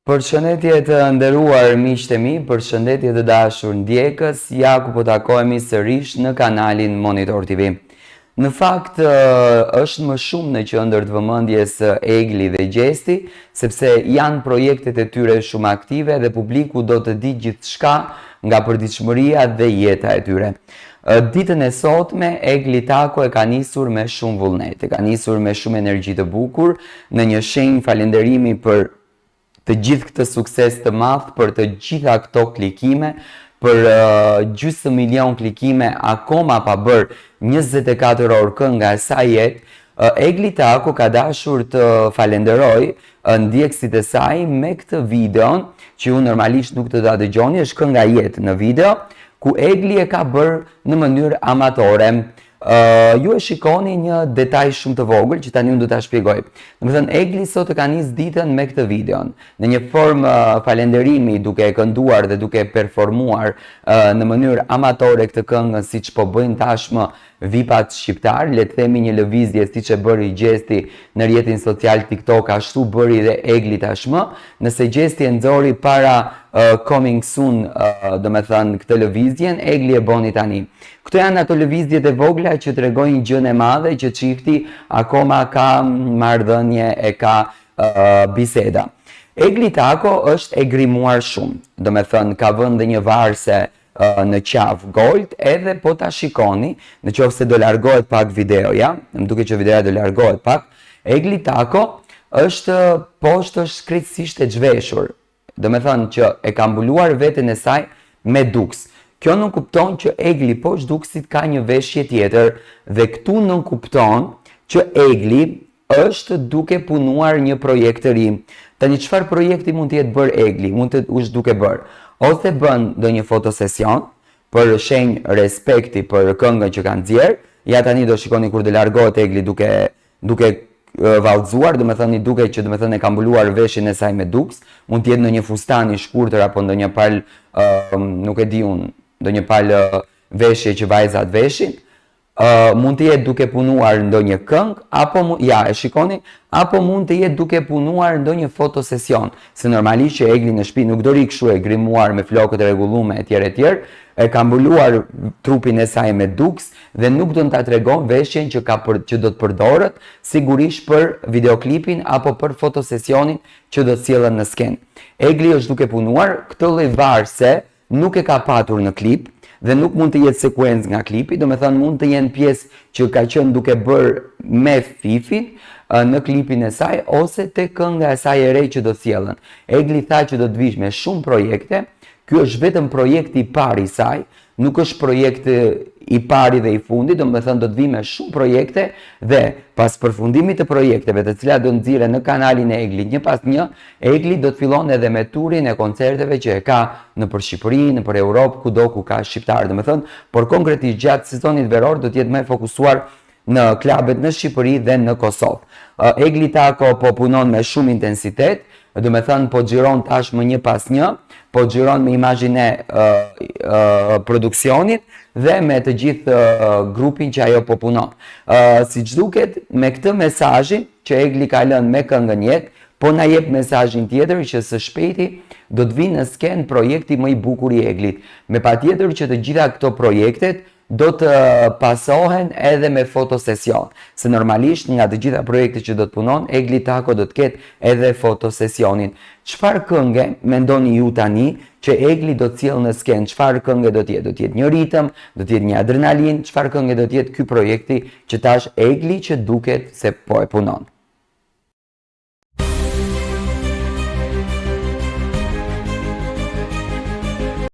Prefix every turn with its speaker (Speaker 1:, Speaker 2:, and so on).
Speaker 1: Përshëndetje të nderuar miqtë e mi, përshëndetje të dashur ndjekës, ja ku po takohemi sërish në kanalin Monitor TV. Në fakt është më shumë në qendër të vëmendjes Egli dhe Gjesti, sepse janë projektet e tyre shumë aktive dhe publiku do të di gjithçka nga përditshmëria dhe jeta e tyre. Ditën e sotme Egli Tako e ka nisur me shumë vullnet, e ka nisur me shumë energji të bukur, në një shenjë falënderimi për të gjithë këtë sukses të madh, për të gjitha këto klikime, për gjysmë milion klikime akoma pa bërë 24 orë kënga e saj jetë, Egli Tako ka dashur të falenderoj ndjekësit e saj me këtë videon që ju normalisht nuk të ta dëgjoni, është kënga jetë në video, ku Egli e ka bërë në mënyrë amatore. Ju e shikoni një detaj shumë të vogël që tani unë do ta shpjegoj. Domethënë Egli sot e ka nis ditën me këtë videon, në një formë falënderimi, duke e kënduar dhe duke performuar në mënyrë amatore këtë këngën siç po bëjnë tashmë VIP-at shqiptar, le të themi një lëvizje siç e bëri Gjesti në rrjetin social TikTok, ashtu bëri dhe Egli tashmë. Nëse Gjesti e nxori para coming soon, domethënë këtë lëvizjen, Egli e boni tani. Këto janë ato lëvizjet e vogla që tregojnë gjën e madhe që çifti akoma ka marrëdhënie, e ka biseda. Egli Tako është e grimuar shumë, domethënë ka vënë dhe një varse në qafë gold, edhe po ta shikoni, në qoftë se do largohet pak videoja, më duket që videoja do largohet pak, Egli Tako është poshtë është shkrejtësisht e zhveshur, domethënë që e ka mbuluar veten e saj me duks. Kjo nuk kupton që Egli poshtë duksit ka një veshje tjetër, dhe këtu nuk kupton që Egli është duke punuar një projekt të ri. Tani çfarë projekti mund të jetë bërë Egli? Mund të është duke bërë ose bën ndonjë fotosesion për shenjë respekti për këngën që kanë nxjerr. Ja tani do shikoni kur do largohet Egli duke vallëzuar, domethënë duke që domethënë e ka mbuluar veshin e saj me duks, mund të jetë në një fustan i shkurtër apo ndonjë pal nuk e di unë, ndonjë pal veshje që vajzat veshin. Mund të jetë duke punuar ndonjë këngë, apo ja e shikoni, apo mund të jetë duke punuar ndonjë fotosesion, se normalisht që Egli në shtëpi nuk do ri kështu e grimuar me flokët e rregulluara etj, e ka mbuluar trupin e saj me duks dhe nuk do ta tregon veshjen që do të përdoret sigurisht për videoklipin apo për fotosesionin që do të sjellën në skenë. Egli është duke punuar, këtë lloj varse nuk e ka patur në klip, dhe nuk mund të jetë sekuencë nga klipi, domethënë mund të jenë pjesë që ka qenë duke bërë me Fifin në klipin e saj, ose te kënga e saj e re që do të sjellën. Egli tha që do të vish me shumë projekte, ky është vetëm projekti i parë i saj, nuk është projekti i pari dhe i fundit, domethënë do të vi me shumë projekte dhe pas përfundimit të projekteve të cilat do nxirren në kanalin e Eglit një pas një, Egli do të fillon edhe me turin e koncerteve që e ka nëpër Shqipëri, nëpër Europë, kudo ku ka shqiptar, domethënë, por konkretisht gjatë sezonit veror do të jetë më fokusuar në klubet në Shqipëri dhe në Kosovë. Egli Tako po punon me shumë intensitet, domethënë po xhiron tashmë një pas një, po xhiron me imazhin e produksionit dhe me të gjithë grupin që ajo po punon. Siç duket, me këtë mesazhin që Egli ka lënë me këngën jetë, po na jep mesazhin tjetër që së shpejti do të vinë në skenë projekti më i bukur i Eglit. Me patjetër që të gjitha këto projektet do të pasohen edhe me fotosesion, se normalisht nga të gjitha projektet që do të punon, Egli Tako do të ketë edhe fotosesionin. Çfarë këngë mendoni ju tani që Egli do të sjellë në skenë? Çfarë këngë do të jetë? Do të jetë një ritëm, do të jetë një adrenalin? Çfarë këngë do të jetë ky projekti që tash Egli që duket se po e punon?